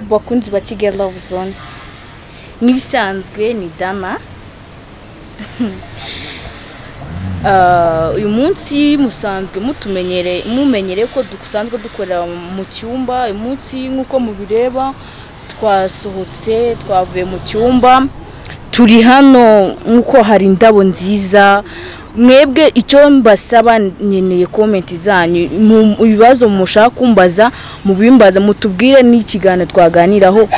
bakunzi ba Kigali Love Zone nibisanzwe ni Dana uyu munsi musanzwe mumenyere ko dusanzwe dukorera mu cyumba uyu munsi nkuko mubireba twasohotse twavuye mu cyumba turi hano nkuko hari indabo nziza mwebwe icyo mbasaba nyeneye comment zanyu mu bibazo mushaka kumbaza mubimbaza mutubwire n'ikigane twaganiraho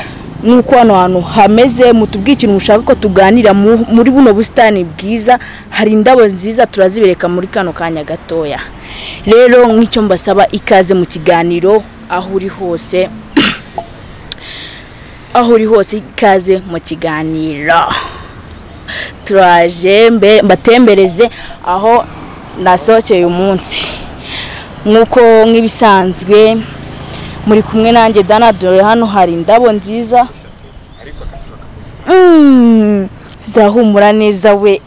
nuko hano hameze mutubwire ikintu mushaka ko tuganira muri buno bustani bwiza hari indabo nziza turazibereka muri kano kanya gatoya rero nk'icyo mbasaba ikaze mu kiganiro aho uri hose ikaze mu kiganiro turaje mbatembereze aho nasohokeye uyu munsi nkuko nk'ibisanzwe muri kumwe nanjye Dana dore hano hari indabo nziza zahumura neza we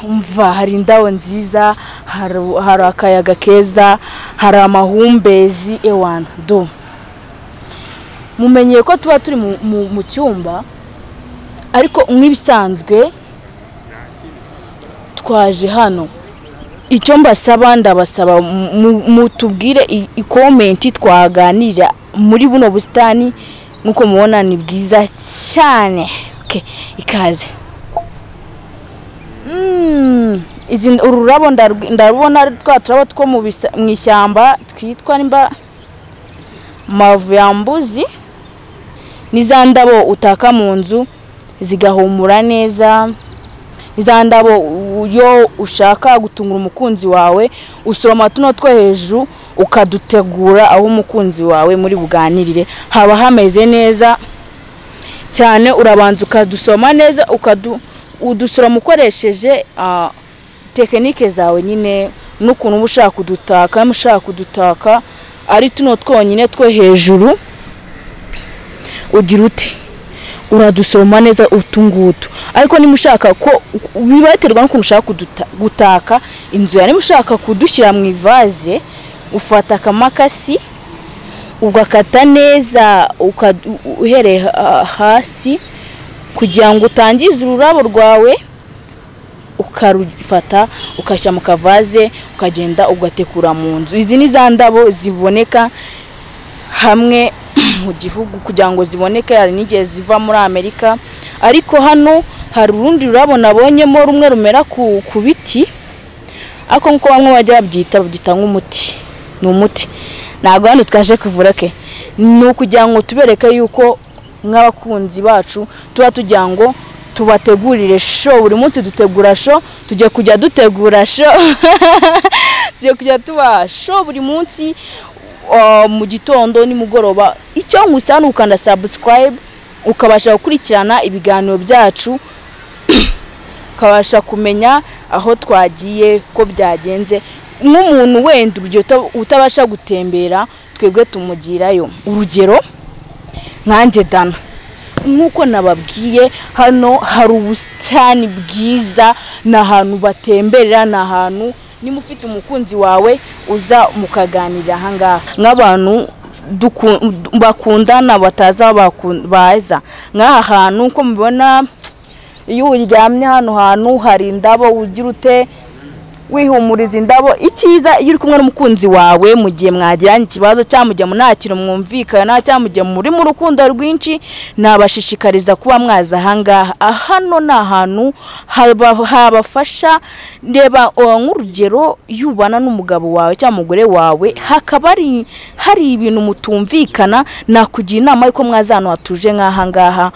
umva hari indabo nziza hari akayaga keza hari amahumbezi ewana do mumenyeye ko tuba turi mu cyumba ariko nk'ibisanzwe twaje hano icyo mbasaba ndabasaba mutubwire i-comment twaganira muri buno bustani nkuko mubona ni bwiza cyane okay ikaze ururabo ndarubona twaturabo two mu ishyamba twitwa nimba mavuyambuzi nizandabo utaka mu nzu zigahumura neza izandabo yo ushaka gutungura umukunzi wawe usoroma tuno two hejuru ukadutegura aho umukunzi wawe muri buganirire haba hameze neza cyane urabanza ukadusoma neza udusoroma ukoresheje tekinike zawe nyine n'ukuntu ushaka kudutaka ari tuno twonyine two hejuru ugira ute uradusoma neza utungutu ariko nimushaka ko bibaterwa n'ukuntu ushaka gutaka inzu yani mushaka kudushyira mu ivaze ufata akamakasi ugakata neza uhereye hasi kugira ngo utangize ururabo rwawe ukarufata ukashyira mu kavaze ukagenda ugatekura mu nzu izi ni za ndabo ziboneka hamwe mu gihugu kugira ngo ziboneke hari n'igihe ziva muri Amerika ariko hano hari urundi rurabo nabonyemo rumwe rumera ku biti ariko nko bamwe bajya babyita nk'umuti ni umuti ntabwo hano twaje kuvura ke ni ukugira ngo tubereke yuko nk'abakunzi bacu tuba tugira ngo tubategurire show buri munsi dutegura show tujye kujya dutegura show tujye kujya tuba show buri munsi mu gitondo nimugoroba icyo ngusana ukanda subscribe ukabasha gukurikirana ibiganiro byacu ukabasha kumenya aho twagiye ko byagenze nk'umuntu wenda utabasha gutembera twebwe tumugirayo urugero nkanjye Dana nkuko nababwiye hano hari ubustani bwiza n'ahantu batemberera n'ahantu nimufite umukunzi wawe uza mukaganira hangaha nk'abantu bakundana bataza baza nk'aha hantu uko mubibona iyo uryamye hano hantu hari indabo ugira ute wihumuriza indabo icyiza iyo uri kumwe n'umukunzi wawe mu gihe mwagiranye ikibazo cyangwa mu gihe munakira mwumvikana cyangwa mu gihe muri mu rukundo rwinshi nabashishikariza kuba mwaza hangaha hano n'ahantu habafasha ndeba nk'urugero yubana n'umugabo wawe cyangwa umugore wawe hakaba hari ibintu mutumvikana nakugira inama yuko mwazano hatuje nk'ahangaha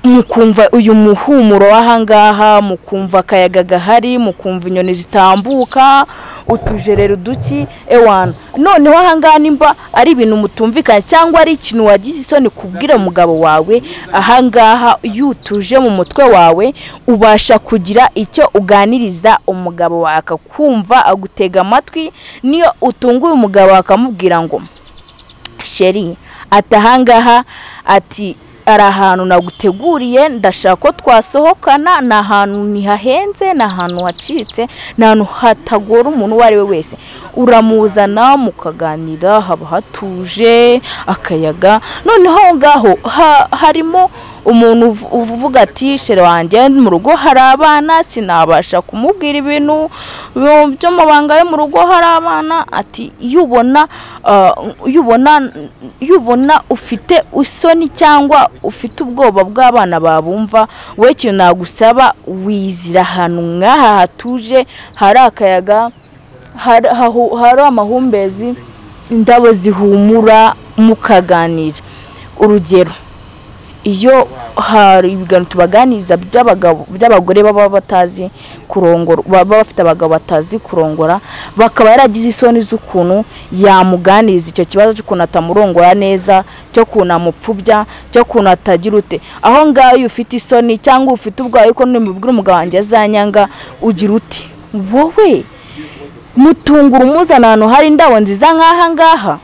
mukumva uyu muhumuro wahangaha mukumva akayaga gahari mukumva inyoni zitambuka utujerero duki ewana noneho ahangaha nimba ari ibintu mutumvikana cyangwa ari ikintu wagize isoni kubwira umugabo wawe ahangaha yutuje mu mutwe wawe ubasha kugira icyo uganiriza umugabo wawe akakumva agutega amatwi niyo utunguye umugabo akamubwira ngo sheri atahangaha ati ari ahantu naguteguriye ndashaka ko twasohokana, na ahantu nihahenze, na ahantu hacitse, na ahantu hatagora umuntu wari we wese. Uramuzana mukaganira, haba hatuje akayaga. Noneho ngaho harimo umuntu uvuga ati shere wanjye mu rugo hari abana sinabasha kumubwira ibintu byo mabanga yo mu rugo hari abana. Ati yubona ufite isoni cyangwa ufite ubwoba bw'abana babumva, we cyo nagusaba wizira ahantu ngaha hatuje, hari akayaga, hari amahumbezi, indabo zihumura, mukaganira. Urugero, iyo hari ibiganiro tubaganiriza by'abagore baba batazi kurongora, baba bafite abagabo batazi kurongora, bakaba yaragize isoni z'ukuntu yamuganiriza icyo kibazo cy'ukuntu atamurongora neza, cyo kunamupfubya, cyo kuntu atagira ute. Aho ngaho iyo ufite isoni cyangwa ufite ubwayo ko n'umubwira umugabo wanjye azanyanga, ugira uti wowe mutungura umuzana ahantu hari indabo nziza nk'aha ngaha,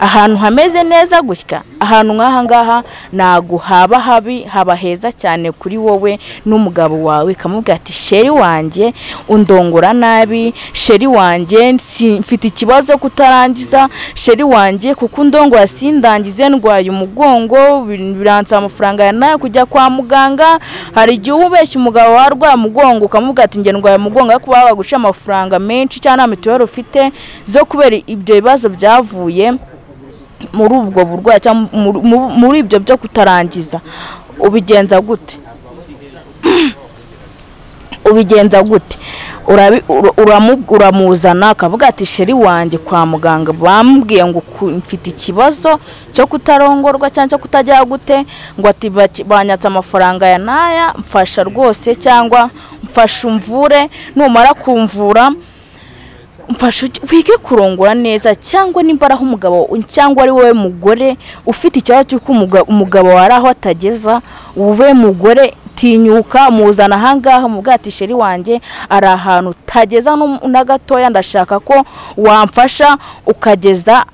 ahantu hameze neza gusya, ahantu nk'aha ngaha nago haba habi, haba heza cyane kuri wowe n'umugabo wawe. Kamubwira ati sheri wanjye undongora nabi, sheri wanjye mfite ikibazo kutarangiza, sheri wanjye kuko undongora sindangize, ndwaye umugongo, biransa amafaranga ya nayo kujya kwa muganga. Hari igihe ubeshya umugabo warwaye umugongo ukamubwira ati nge ndwaye umugongo, ariko baba baguca amafaranga menshi cyane mituweli ufite zo kubera ibyo bibazo byavuye muri ubwo burwayi cyangwa muri ibyo byo kutarangiza. Ubigenza gute? Uramuzana akavuga ati sheri wanjye kwa muganga bambwiye ngo mfite ikibazo cyo kutarongorwa cyangwa cyo kutajya gute, ngo ati banyatse amafaranga ya naya, mfasha rwose cyangwa mfasha umvure, numara kumvura mfasha wige kurongora neza. Cyangwa nimbaraho umugabo cyangwa ari wowe mugore ufite ikibazo cy'uko umugabo waraho atageza, ube mugore tinyuka muzana ahangaha mu bwati sheri wanjye ari ahantu tageza na gatoya, ndashaka ko wamfasha ukageza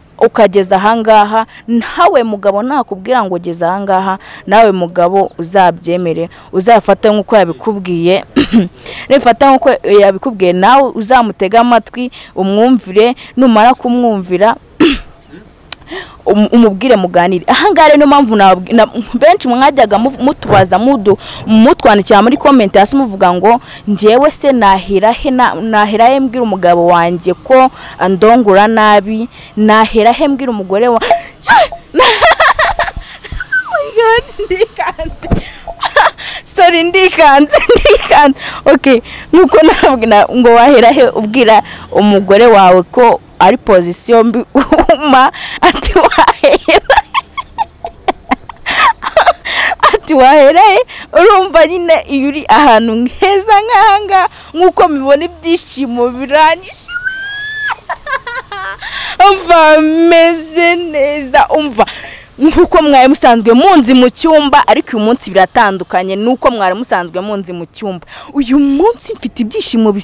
ahangaha. Nawe mugabo nakubwira ngo geza ahangaha, nawe mugabo uzabyemere, uzafata nkuko yabikubwiye refata nkuko yabikubwiye, nawe uzamutega amatwi umwumvire. Numara kumwumvira umubwire muganire. Ahangare no mpamvu benshi mwajyaga mutubaza mutwandikira muri comment hasi muvuga ngo njewe se nahera he mbwira umugabo wanjye ko andongura nabi, nahera he mbwira umugore wa ndikanze sorry ndikanze okay. Nuko nabwira ngo wahera he ubwira umugore wawe ko ari position mbi ati wahereye urumva nyine iyo uri ahantu heza nk'ahanga nk'uko mibona ibyishimo biranyishe, umva meze neza, umva nkuko mwari musanzwe munzi mu cyumba, ariko uyu munsi biratandukanye nuko mwari musanzwe munzi mu cyumba. Uyu munsi mfite ibyishimo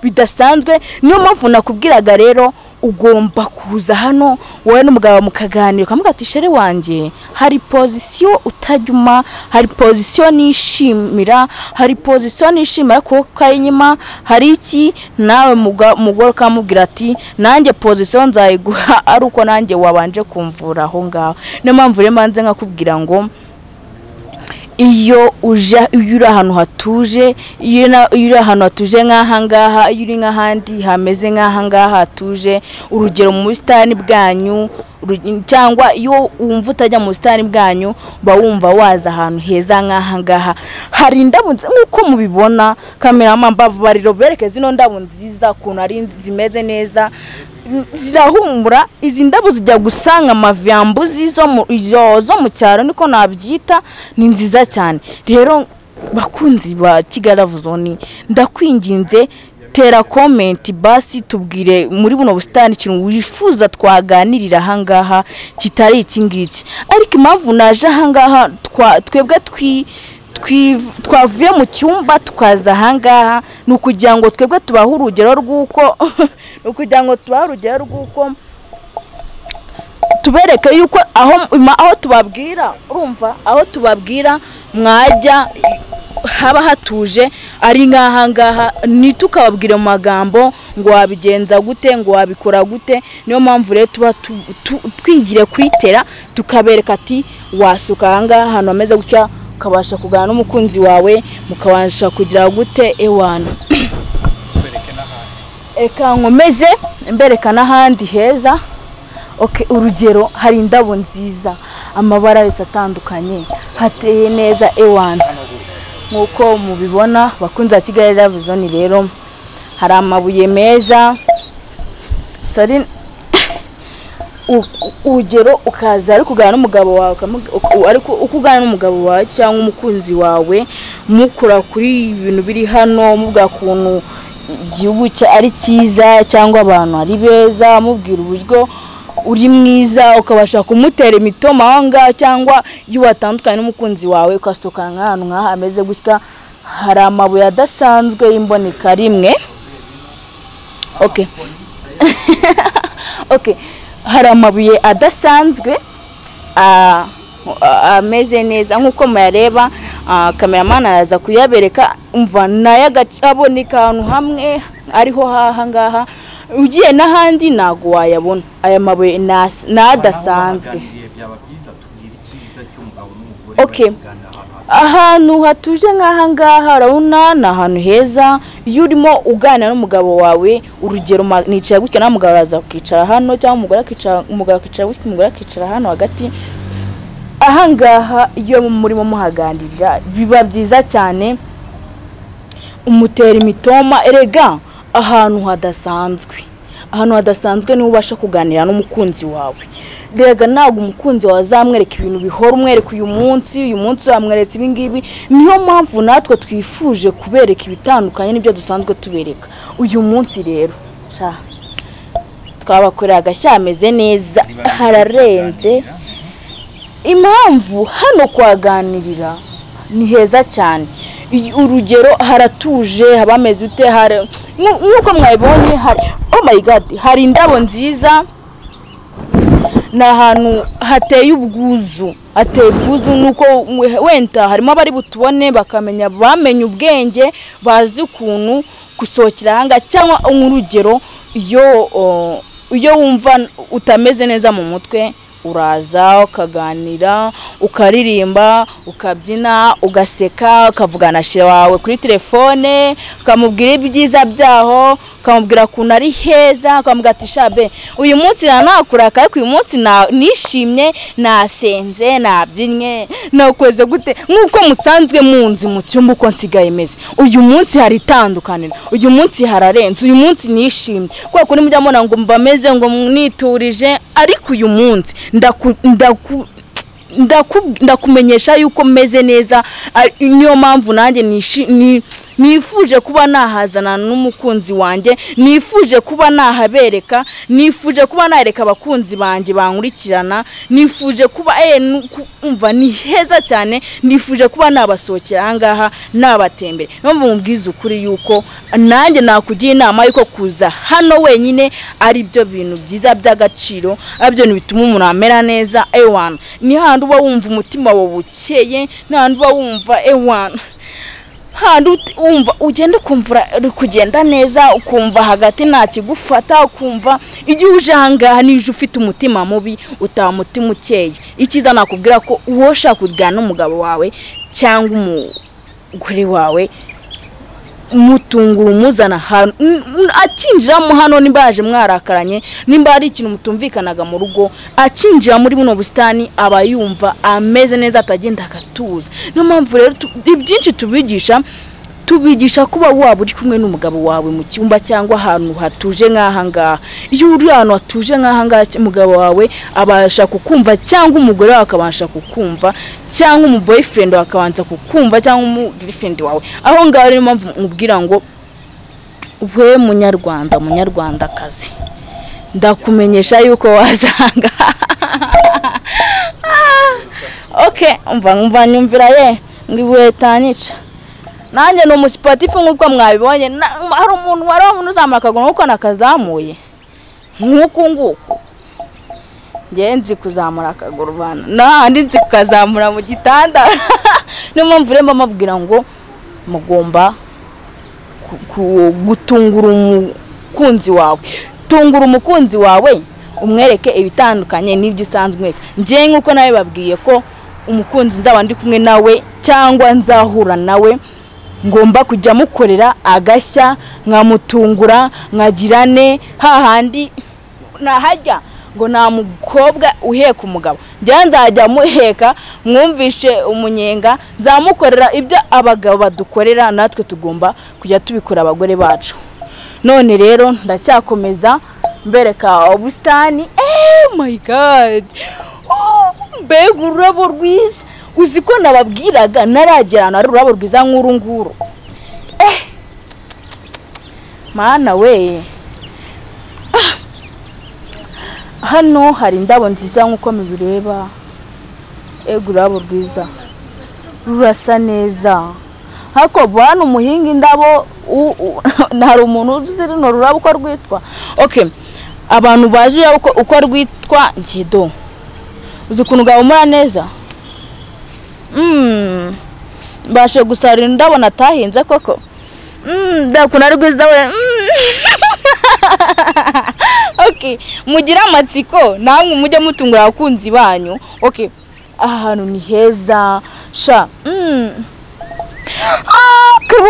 bidasanzwe, niyo mpamvu nakubwiraga rero ugomba kuza hano wowe n'umugabo mukaganira, ukamuga ati shere wanjye hari position utajyuma, hari position nishimira, hari position nishimira ko kayinyima, hari iki nawe mugore kamubwira ati nanjye position nzayiguha ari uko nanjye wabanje kumvura aho ngaho. Niyo mpamvu rero manze nkakubwira ngo iyo uri ahantu hatuje, iyo uri ahantu hatuje nk'aha ngaha, iyo uri nk'ahandi hameze nk'aha ngaha hatuje, urugero mu busitani bwanyu, cyangwa iyo wumva utajya mu busitani bwanyu ba wumva waza ahantu heza nk'aha ngaha, hari indabo nk'uko mubibona. Cameraman bavubariro bereke zino ndabo nziza kuntu ari zimeze neza, zirahumura. Izi ndabo zijya gusanga amavyambuzi zo mu cyaro niko nabyita, ni nziza cyane. Rero bakunzi ba Kigali Zone, ndakwinginze tera comment basi tubwire muri buno busitani kintu wifuza twaganirira ahangaha kitari iki ngiki. Ariko impamvu naje ahangaha twebwe twavuye mu cyumba tukaza ahangaha nukugira ngo twebwe tubaho urugero rw'uko tubereke yuko aho tubabwira urumva aho tubabwira mwajya haba hatuje ari ngaha ngaha nitukababwira mu magambo ngo wabigenza gute ngo wabikora gute niyo mpamvu rero tuba twigire kwitera tukabereka ati wasuka hanga hano ameze gutya ukabasha kugana n'umukunzi wawe mukabasha kugira gute ewana eka nkomeze mbereka n'ahandi heza. Okay, urugero hari indabo nziza amabara yose atandukanye hateye neza ewana nkuko mubibona bakunza Kigali Love Zone. Rero hari amabuye meza sorry ugero ukaza ari kugana n'umugabo wawe ariko ukugana n'umugabo wawe cyangwa umukunzi wawe mukura kuri ibintu biri hano mubwa kuntu igihugu ari cyiza cyangwa abantu ari beza mubwira uburyo uri mwiza ukabasha kumutera imitoma hanga cyangwa iyo watandukanye n'umukunzi wawe ukasoka nk'ahantu nk'aha ameze gutya hari amabuye adasanzwe y'imboneka rimwe. Okay okay hari amabuye adasanzwe ameze neza nkuko muyareba cameraman araza kuyabereka umva naye agaboneka ahantu hamwe ariho haha ngaha ugiye n'ahandi nago wayabona aya mabuye nadasanzwe. Okay ahantu hatuje nk'aha ngaha urabona na ahantu heza iyo urimo uganira n'umugabo wawe urugero nicaye gutya na mugabo araza kwicara hano cyangwa umugore akicara gutya umugore akicara hano hagati aha ngaha iyo murimo muhaganirira biba byiza cyane umutera imitoma erega ahantu hadasanzwe ni ubasha kuganira n'umukunzi wawe. Rega ntabwo umukunzi wawe azamwereka ibintu bihora umwereka uyu munsi amweretse ibi ngibi niyo mpamvu natwe twifuje kubereka ibitandukanye n'ibyo dusanzwe tubereka uyu munsi. Rero twabakorera agashyameze neza hararenze impamvu hano kwaganirira ni heza cyane urugero haratuje habameze ute nkuko mwabibonye hari oh my god hari indabo nziza na ahantu hateye ubwuzu nuko wenda harimo abari butubone bakamenya bamenye ubwenge bazi ukuntu gusohokera hanga cyangwa urugero iyo wumva utameze neza mu mutwe uraza ukaganira ukaririmba ukabyina ugaseka ukavugana shira wawe kuri telefone ukamubwira ibyiza byaho ukamubwira kuntu ari heza ukamubwira ati shabe uyu munsi nanakuraka ariko uyu munsi nishimye nasenze nabyinnye nakweze gute nkuko musanzwe munzi mu cyumba uko nsigaye meze uyu munsi hari tandukanira uyu munsi hararenze uyu munsi nishimye kwa kuri mujya mona ngo mbameze ngo niturije ariko uyu munsi ndakumenyesha yuko meze neza niyo mpamvu nanjye nifuje kuba nahazana n'umukunzi wanjye nifuje kuba nahabereka nifuje kuba nareka abakunzi banjye bankurikirana nifuje kuba umva ni heza cyane nifuje kuba nabasohokera ahangaha nabatembere no mubwiza ukuri yuko nanjye nakugiye inama yuko kuza hano wenyine ari byo bintu byiza by'agaciro abyo bituma umuntu amera neza ewana ni handi uba wumva umutima wawe ukeye n'ahandi uba wumva ewana handi umva ugenda kumvura kugenda neza ukumva hagati nta kigufata ukumva igihe uje ahangaha nije ufite umutima mubi utamutima ukeye ikiza nakubwira ko uwo ushaka kugana n'umugabo wawe cyangwa umugore wawe mutungura umuzana akinjiramo hano nimbaje mwarakaranye nimba ari ikintu mutumvikanaga mu rugo akinjira muri buno bustani aba yumva ameze neza atagenda akatuza no mpamvu rero ibyinshi tubigisha kuba waba uri kumwe n'umugabo wawe mu cyumba cyangwa ahantu hatuje nk'aha ngaha iyo uri ahantu hatuje nk'aha ngaha umugabo wawe abasha kukumva cyangwa umugore wawe akabasha kukumva cyangwa umuboyfriend wawe akabanza kukumva cyangwa umugirlfriend wawe aho ngaho niyo mpamvu mubwira ngo we munyarwandakazi ndakumenyesha yuko wazanga okay umva nyumvira ngibuye tanyica nanjye no musipatifu nkuko mwabibonye hari umuntu uzamura akaguru nkuko nakazamuye nkuko ngenzi kuzamura akaguru bana nahandi nzi kukazamura mu gitanda niyo mpamvu rero mbabwira ngo mugomba gutungura umukunzi wawe. Tungura umukunzi wawe umwereke ibitandukanye n'ibyo usanzwe ngiye nkuko nawe babwiye ko umukunzi nzaba ndi kumwe nawe cyangwa nzahura nawe ngomba kujya mukorera agashya nkamutungura nkagirane hahandi nahajya ngo nta mukobwa uheka umugabo njye nzajya muheka mwumvishe umunyenga nzamukorera ibyo abagabo badukorera natwe tugomba kujya tubikora abagore bacu. None rero ndacyakomeza mbereka ubustani. Oh my god, mbega ururabo rwiza. Uzi ko nababwiraga naragera na ururabo rwiza nkuru nguru. Mana we, hano hari indabo nziza nkuko mubireba. Ururabo rwiza rurasa neza. Hako bwana umuhinga indabo hari umuntu uzi runo rurabo uko rwitwa. Okay, abantu baje uko rwitwa ngido. Uzi kuntu gahumura neza. Bashe gusarira indabo natahinze koko. Ndakuna rwiza we. Okay, mugira amatsiko namwe mujye mutungura abakunzi banyu. Okay, ahantu ni heza sha.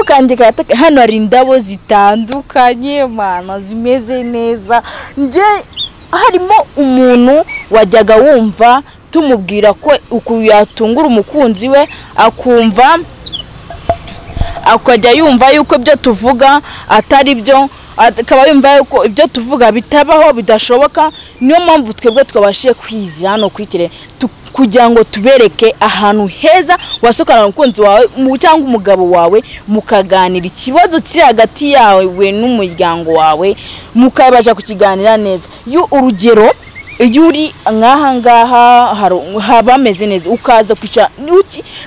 Kanje katake hano ari indabo zitandukanye mana zimeze neza. Nje harimo umuntu wajyaga wumva tumubwira ko uku yatungura umukunzi we akumva akajya yumva yuko ibyo tuvuga atari byo, akaba yumva yuko ibyo tuvuga bitabaho bidashoboka. Niyo mpamvu twebwe twabashiye kwiza hano kwitire kugira ngo tubereke ahantu heza wasokana umukunzi wawe cyangwa umugabo wawe mukaganira ikibazo kiri hagati yawe n'umuryango wawe mukabaje kukiganira neza. Urugero yuri nkaha ngaha habameze neza ukaza kwica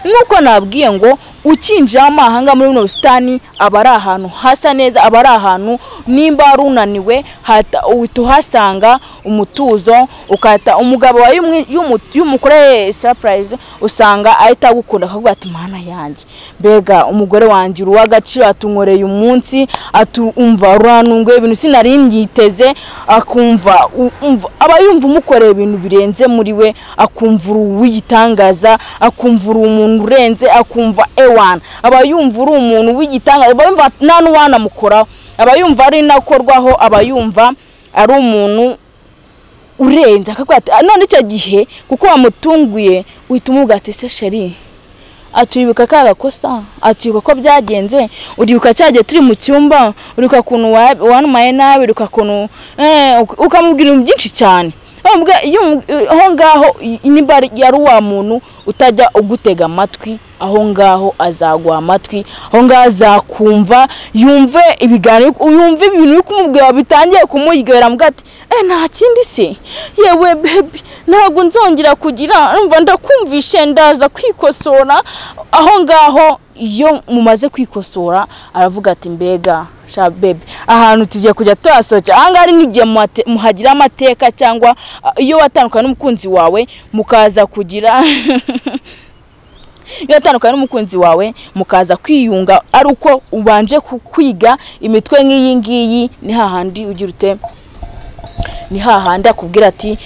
nuko nabwiye ngo ukinjira amahanga muri buno bustani abari ahantu hasa neza, abari ahantu nimba runaniwe hata uhasanga umutuzo, ukata umugabo wa y'umukore surprise usanga ahita gukunda akavuga ati mana yanjye mbega umugore wanje uruwagaciro atunkoreye umunsi atumva ruranungwe ibintu sinari ngiteze, akumva aba yumva umukoreye ibintu birenze muri we, akumva uwigitangaza, akumva umuntu urenze, akumva aba yumva uri umuntu w'igitangaza, aba yumva nta n'uwana mukora, aba yumva ari nakorwaho, aba yumva ari umuntu urenze. Akavuga ati none icyo gihe kuko wamutunguye uhita umuvuga ati se sheri atuyibuka kagakosa, atuyibuka ko byagenze, uribuka cyagiye turi mu cyumba, uribuka kuntu wanumaye nabi, uribuka kuntu ukamubwira ibintu byinshi cyane. Aho ngaho niba yari wa muntu utajya ugutega amatwi, aho ngaho azagwa amatwi, aho ngaho azakumva yumve ibiganiro, yumve ibintu kumubwira bitangiye kumuryohera mbwa ati nta kindi se yewe baby ntago nzongera kugira umva ndakumvishe ndaza kwikosora. Aho ngaho iyo mumaze kwikosora aravuga ati mbega sha baby ahantu tugiye kujya turasoca. Ahangari nigiye muhagira amateka cyangwa iyo watandukana n'umukunzi wawe mukaza kugira iyo watandukana n'umukunzi wawe mukaza kwiyunga ari uko ubanje kwiga imitwe nk'iyi ngiyi, ni hahandi ugira ute, ni hahandi akubwira ati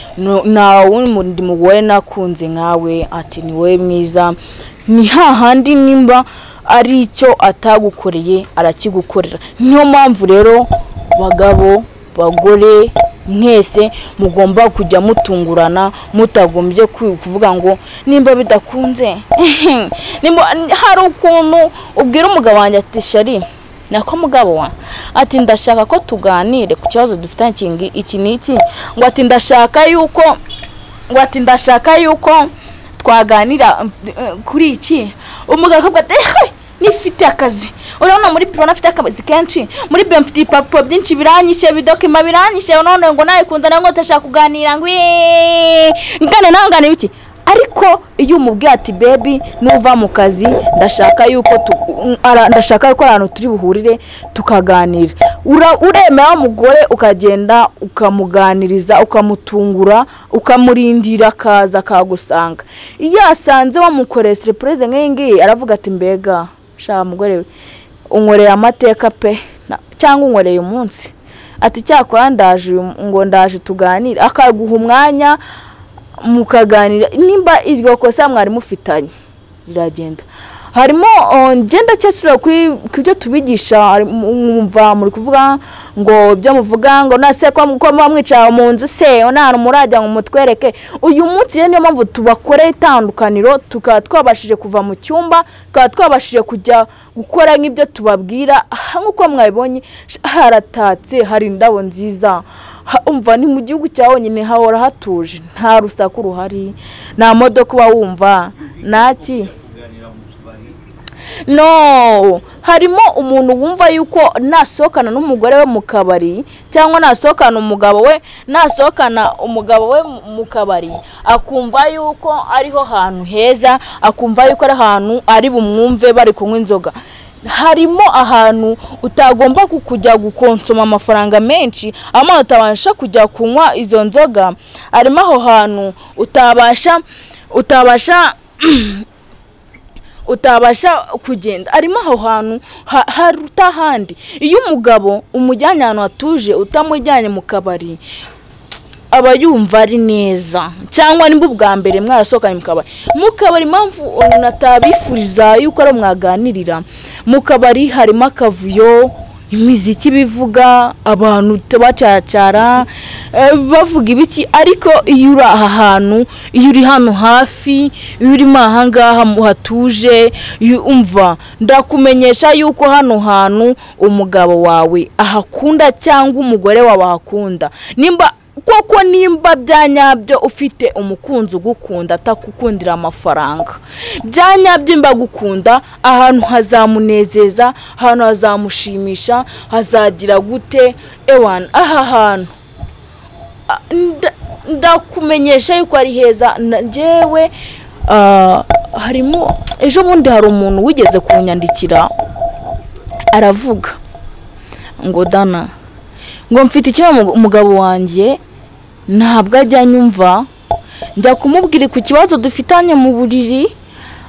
na wundi mugore nakunze nkawe, ati ni we mwiza. Ni hahandi nimba ari icyo atagukoreye arakigukorera. Niyo mpamvu rero bagabo bagore mwese mugomba kujya mutungurana, mutagombye kuvuga ngo nimba bidakunze. Nimba hari ukuntu ubwira umugabo wanjye ati shari nako mugabo wa ati ndashaka ko tuganire ku kibazo dufitanye iki n'iki, ngo ati ndashaka yuko twaganira kuri iki. Umugabo akavuga ati nifite akazi, urabona muri pro nafite akazi kenshi, muri be mfite ipapuro byinshi biranyishe, bidokima biranyishe, none ngo nawe kunzana ngo tashaka kuganira ngo ngane nangane biki. ariko iyo umubwiye ati baby nuva mu kazi ndashaka yuko ahantu turi buhurire tukaganira, uremera umugore ukagenda ukamuganiriza ukamutungura ukamurindira akaza akagusanga. Iyo asanze wamukoreye surprise nk'ingiyi aravuga ati mbega sha mugore unkoreye amateka pe cyangwa unkoreye umunsi, ati cyakora ndaje tuganire, akaguha umwanya mukaganira. Nimba iryo kosa mwari mufitanye riragenda. Harimo ngenda cyesura kuri byo tubigisha, mwumva muri kuvuga ngo byo muvuga ngo nase ko mwamwicara mu nzu se nta murajya ngo mutwereke. Uyu munsi niyo mpamvu tubakore itandukaniro, twabashije kuva mu cyumba, twabashije kujya gukora nk'ibyo tubabwira. Nkuko mwabibonye haratatse, hari indabo nziza, umva ni mu gihugu cyawe nyine hahora hatuje, nta rusaku ruhari, nta modoka uba wumva naki. No, harimo umuntu wumva yuko nasohokana n'umugore we mu kabari cyangwa nasohokana umugabo we mu kabari, akumva yuko ariho hantu heza, akumva yuko ari ahantu ari bumwumve bari kunywa inzoga. Harimo ahantu utagomba kujya gukonsoma amafaranga menshi ama utabasha kujya kunywa izo nzoga. Harimo aho hantu utabasha kugenda. Arimo aho hantu haruta handi. Iyo umugabo umujyanye ahantu hatuje utamujyanye mu kabari aba yumva ari neza, cyangwa nimba ubwa mbere mwarasohokanye mu kabari impamvu natabifuriza yuko ari mwaganirira mu kabari. Harimo akavuyo, imiziki bivuga, abantu bacacara bavuga ibiki. Ariko iyo uri aha hantu, iyo uri hano hafi, iyo uri mahangaha hatuje, umva ndakumenyesha yuko hano hantu umugabo wawe ahakunda cyangwa umugore wawe ahakunda. Nimba byanyabyo ufite umukunzi ugukunda atakukundira amafaranga, byanyabyo imba gukunda, ahantu hazamunezeza, ahantu hazamushimisha, hazagira gute ewana. Aha hantu ndakumenyesha yuko ari heza. Njyewe harimo ejo bundi hari umuntu wigeze kunyandikira aravuga ngo Dana, ngo mfite ikibazo umugabo wanjye ntabwo ajya nyumva, njya kumubwira ku kibazo dufitanye mu buriri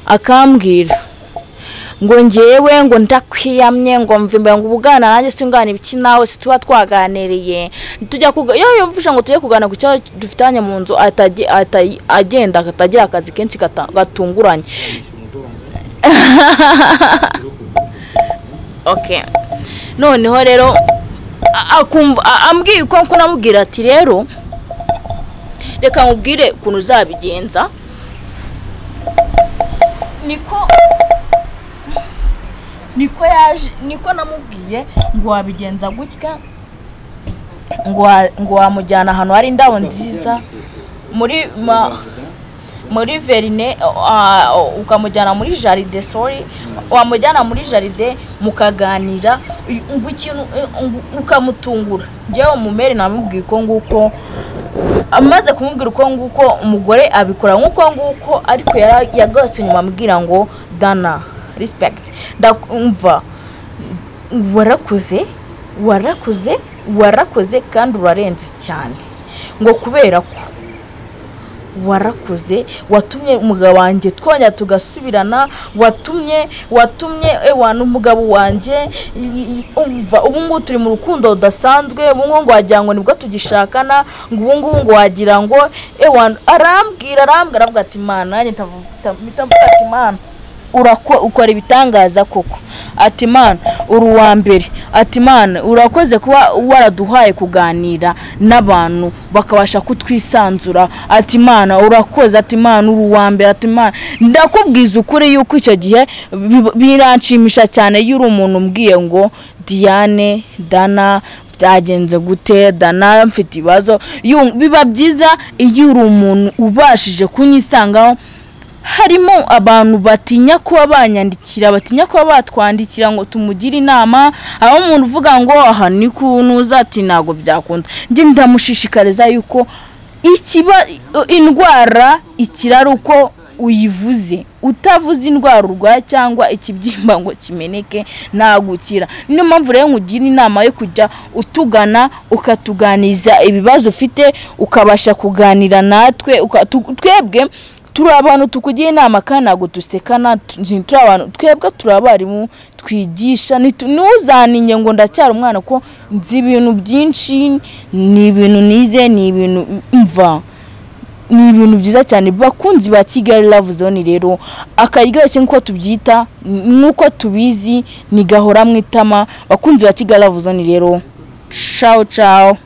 akambwira ngo njyewe ngo ndakwiyamye ngo mvimba ngo ubugana nanjye singana ibiki nawe tuba twaganiriye tujya yumvisha ngo tujye kugana ku kibazo dufitanye mu nzu, agenda atagira akazi kenshi gatunguranye. Okay, noneho rero akumva ambwiye uko namubwira ati rero reka nkubwire ukuntu uzabigenza. Niko namubwiye ngo wabigenza gutya, ngo wamujyana ahantu hari indabo nziza muri verine, ukamujyana muri jaride, wamujyana muri jaride mukaganira ikintu ukamutungura. Njyewe umumere namubwiye uko nguko, amaze kumubwira uko nguko umugore abikora nkuko nguko, ariko yagatse nyuma ambwira ngo Dana respect, ndakumva warakoze kandi urarenze cyane, ngo kubera ko warakoze watumye umugabo wanjye twongera tugasubirana, watumye ewana umugabo wanjye umva ubu ngo turi mu rukundo udasanzwe, ubu ngo wagira ngo nibwo tugishakana, ngo ubu ngo wagira ngo ewana. Arambwira avuga ati Mana, nanjye mitavuga ati Mana ukora ibitangaza koko, ati Mana uri uwa mbere, ati Mana urakoze kuba waraduhaye kuganira n'abantu bakabasha kutwisanzura, ati Mana urakoze, ati Mana uri uwa mbere, ati Mana ndakubwiza ukuri yuko icyo gihe biranshimisha cyane yuri umuntu umbwiye ngo Diane, Dana byagenze gute, Dana mfite ibibazo. Biba byiza iyo uri umuntu ubashije kunyisangaho. Harimo abantu batinya kuba banyandikira, batinya kuba batwandikira ngo tumugire inama, aho umuntu uvuga ngo aha ni kunuza ati nago byakunda. Nje ndamushishikariza yuko ikiba indwara ikiraro uko uyivuze utavuze indwara urwaye cyangwa ikibyimba ngo kimeneke nagukira. Niyo mpamvu rero nkugira inama yo kujya utugana ukatuganiza ibibazo ufite ukabasha kuganira natwe twebwe turi abantu tukugiye inama kandi ntago dusekana turi abantu twebwe turi abarimu twigisha ntuzaniye ngo ndacyari umwana ko nzi ibintu byinshi ni ibintu nize ni ibintu mva ni ibintu byiza cyane bakunzi ba Kigali Love Zone rero akayigashye nko tubyita nuko tubizi ni gahora mwitama bakunzi ba Kigali Love Zone rero ciao ciao.